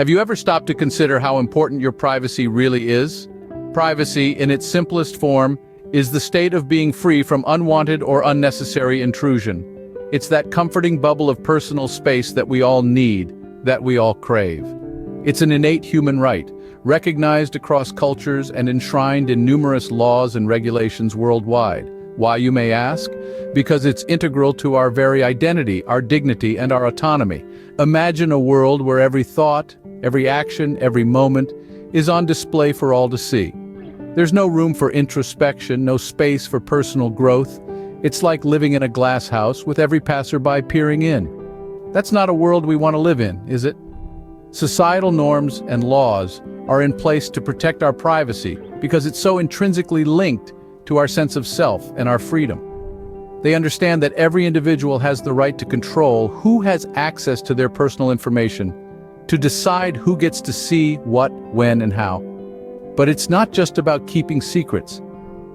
Have you ever stopped to consider how important your privacy really is? Privacy, in its simplest form, is the state of being free from unwanted or unnecessary intrusion. It's that comforting bubble of personal space that we all need, that we all crave. It's an innate human right, recognized across cultures and enshrined in numerous laws and regulations worldwide. Why, you may ask? Because it's integral to our very identity, our dignity, and our autonomy. Imagine a world where every thought, every action, every moment is on display for all to see. There's no room for introspection, no space for personal growth. It's like living in a glass house with every passerby peering in. That's not a world we want to live in, is it? Societal norms and laws are in place to protect our privacy because it's so intrinsically linked to our sense of self and our freedom. They understand that every individual has the right to control who has access to their personal information, to decide who gets to see what, when, and how. But it's not just about keeping secrets.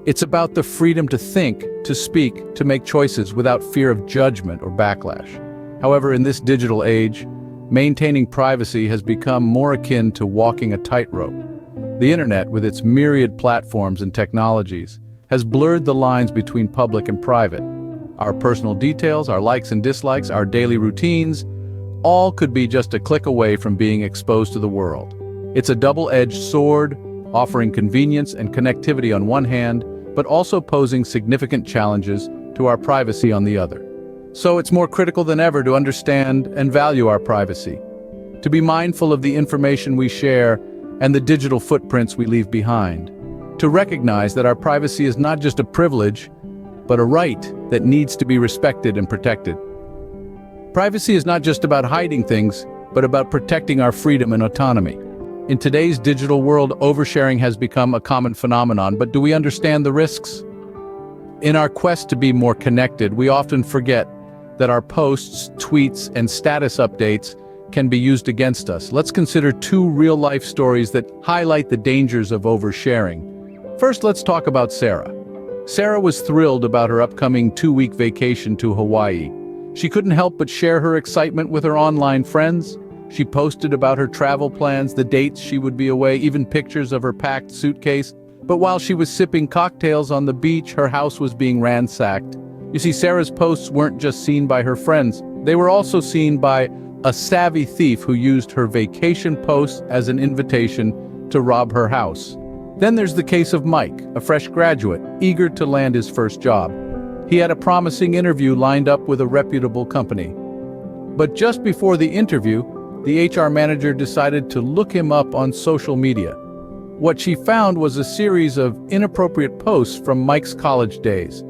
It's about the freedom to think, to speak, to make choices without fear of judgment or backlash. However, in this digital age, maintaining privacy has become more akin to walking a tightrope. The internet, with its myriad platforms and technologies, has blurred the lines between public and private. Our personal details, our likes and dislikes, our daily routines, all could be just a click away from being exposed to the world. It's a double-edged sword, offering convenience and connectivity on one hand, but also posing significant challenges to our privacy on the other. So it's more critical than ever to understand and value our privacy, to be mindful of the information we share and the digital footprints we leave behind, to recognize that our privacy is not just a privilege, but a right that needs to be respected and protected. Privacy is not just about hiding things, but about protecting our freedom and autonomy. In today's digital world, oversharing has become a common phenomenon, but do we understand the risks? In our quest to be more connected, we often forget that our posts, tweets, and status updates can be used against us. Let's consider two real-life stories that highlight the dangers of oversharing. First, let's talk about Sarah. Sarah was thrilled about her upcoming 2-week vacation to Hawaii. She couldn't help but share her excitement with her online friends. She posted about her travel plans, the dates she would be away, even pictures of her packed suitcase. But while she was sipping cocktails on the beach, her house was being ransacked. You see, Sarah's posts weren't just seen by her friends. They were also seen by a savvy thief who used her vacation posts as an invitation to rob her house. Then there's the case of Mike, a fresh graduate, eager to land his first job. He had a promising interview lined up with a reputable company. But just before the interview, the HR manager decided to look him up on social media. What she found was a series of inappropriate posts from Mike's college days.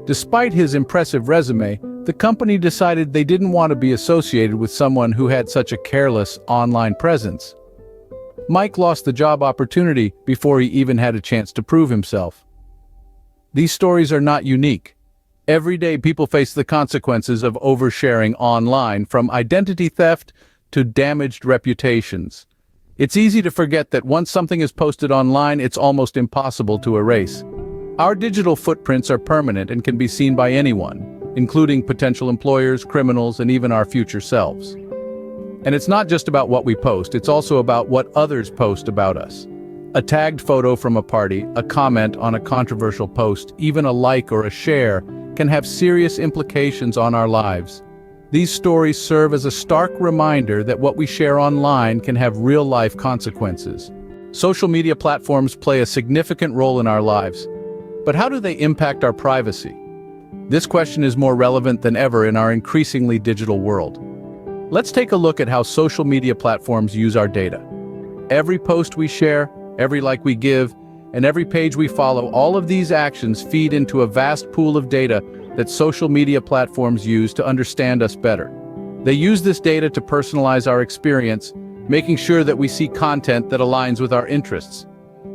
Despite his impressive resume, the company decided they didn't want to be associated with someone who had such a careless online presence. Mike lost the job opportunity before he even had a chance to prove himself. These stories are not unique. Every day people face the consequences of oversharing online, from identity theft to damaged reputations. It's easy to forget that once something is posted online, it's almost impossible to erase. Our digital footprints are permanent and can be seen by anyone, including potential employers, criminals, and even our future selves. And it's not just about what we post, it's also about what others post about us. A tagged photo from a party, a comment on a controversial post, even a like or a share can have serious implications on our lives. These stories serve as a stark reminder that what we share online can have real-life consequences. Social media platforms play a significant role in our lives, but how do they impact our privacy? This question is more relevant than ever in our increasingly digital world. Let's take a look at how social media platforms use our data. Every post we share, every like we give, and every page we follow, all of these actions feed into a vast pool of data that social media platforms use to understand us better. They use this data to personalize our experience, making sure that we see content that aligns with our interests.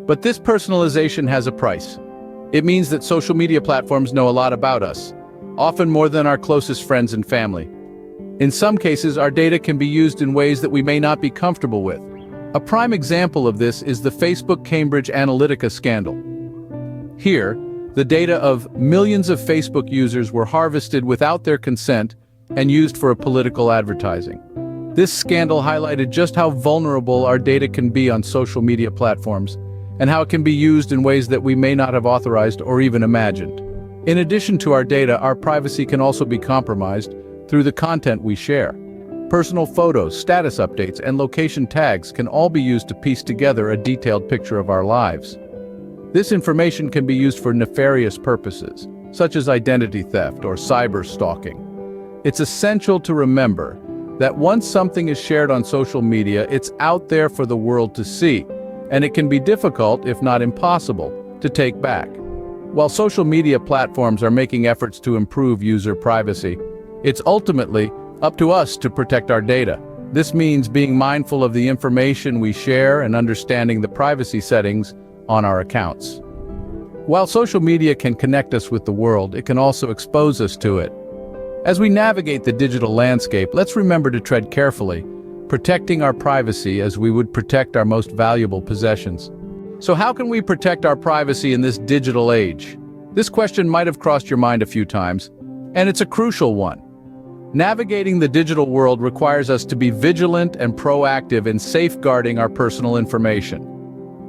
But this personalization has a price. It means that social media platforms know a lot about us, often more than our closest friends and family. In some cases, our data can be used in ways that we may not be comfortable with. A prime example of this is the Facebook Cambridge Analytica scandal. Here, the data of millions of Facebook users were harvested without their consent and used for political advertising. This scandal highlighted just how vulnerable our data can be on social media platforms, and how it can be used in ways that we may not have authorized or even imagined. In addition to our data, our privacy can also be compromised through the content we share. Personal photos, status updates, and location tags can all be used to piece together a detailed picture of our lives. This information can be used for nefarious purposes, such as identity theft or cyber stalking. It's essential to remember that once something is shared on social media, it's out there for the world to see, and it can be difficult, if not impossible, to take back. While social media platforms are making efforts to improve user privacy, it's ultimately up to us to protect our data. This means being mindful of the information we share and understanding the privacy settings on our accounts. While social media can connect us with the world, it can also expose us to it. As we navigate the digital landscape, let's remember to tread carefully, protecting our privacy as we would protect our most valuable possessions. So how can we protect our privacy in this digital age? This question might have crossed your mind a few times, and it's a crucial one. Navigating the digital world requires us to be vigilant and proactive in safeguarding our personal information.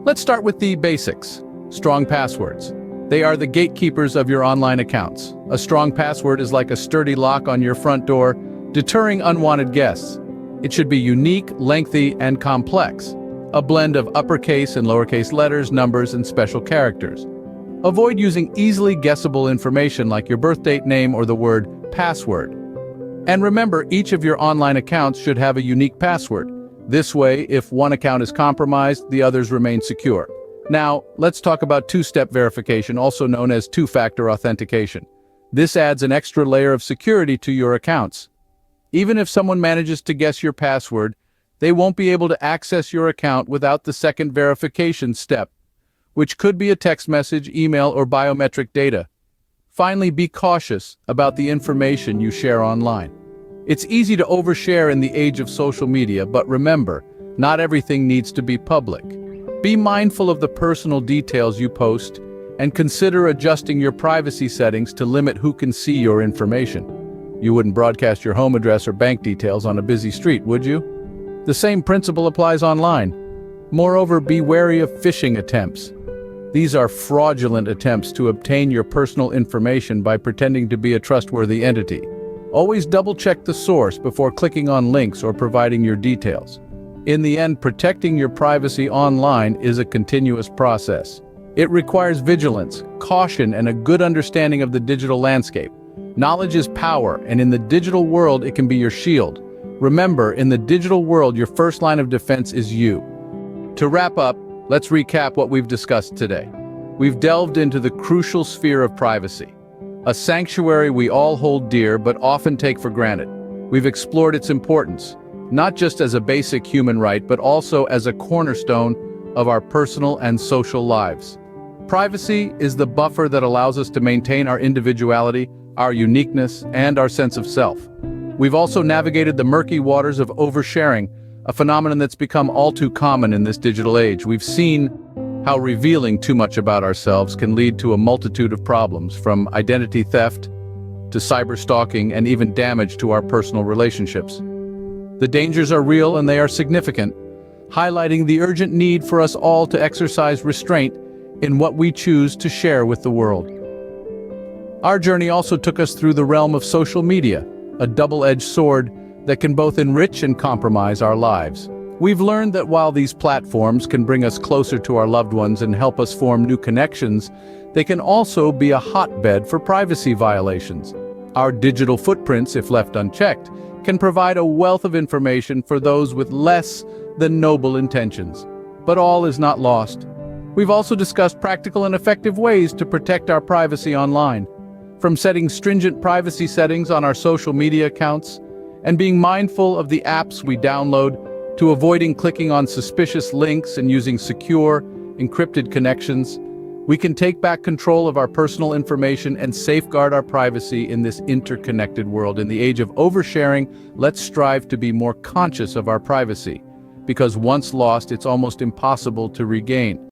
Let's start with the basics. Strong passwords. They are the gatekeepers of your online accounts. A strong password is like a sturdy lock on your front door, deterring unwanted guests. It should be unique, lengthy, and complex. A blend of uppercase and lowercase letters, numbers, and special characters. Avoid using easily guessable information like your birth date, name, or the word password. And remember, each of your online accounts should have a unique password. This way, if one account is compromised, the others remain secure. Now, let's talk about two-step verification, also known as two-factor authentication. This adds an extra layer of security to your accounts. Even if someone manages to guess your password, they won't be able to access your account without the second verification step, which could be a text message, email, or biometric data. Finally, be cautious about the information you share online. It's easy to overshare in the age of social media, but remember, not everything needs to be public. Be mindful of the personal details you post, and consider adjusting your privacy settings to limit who can see your information. You wouldn't broadcast your home address or bank details on a busy street, would you? The same principle applies online. Moreover, be wary of phishing attempts. These are fraudulent attempts to obtain your personal information by pretending to be a trustworthy entity. Always double-check the source before clicking on links or providing your details. In the end, protecting your privacy online is a continuous process. It requires vigilance, caution, and a good understanding of the digital landscape. Knowledge is power, and in the digital world, it can be your shield. Remember, in the digital world, your first line of defense is you. To wrap up, let's recap what we've discussed today. We've delved into the crucial sphere of privacy, a sanctuary we all hold dear but often take for granted. We've explored its importance, not just as a basic human right, but also as a cornerstone of our personal and social lives. Privacy is the buffer that allows us to maintain our individuality, our uniqueness, and our sense of self. We've also navigated the murky waters of oversharing, a phenomenon that's become all too common in this digital age. We've seen how revealing too much about ourselves can lead to a multitude of problems, from identity theft to cyber stalking and even damage to our personal relationships. The dangers are real and they are significant, highlighting the urgent need for us all to exercise restraint in what we choose to share with the world. Our journey also took us through the realm of social media, a double-edged sword that can both enrich and compromise our lives. We've learned that while these platforms can bring us closer to our loved ones and help us form new connections, they can also be a hotbed for privacy violations. Our digital footprints, if left unchecked, can provide a wealth of information for those with less than noble intentions. But all is not lost. We've also discussed practical and effective ways to protect our privacy online, from setting stringent privacy settings on our social media accounts and being mindful of the apps we download, to avoiding clicking on suspicious links and using secure, encrypted connections. We can take back control of our personal information and safeguard our privacy in this interconnected world. In the age of oversharing, let's strive to be more conscious of our privacy, because once lost, it's almost impossible to regain.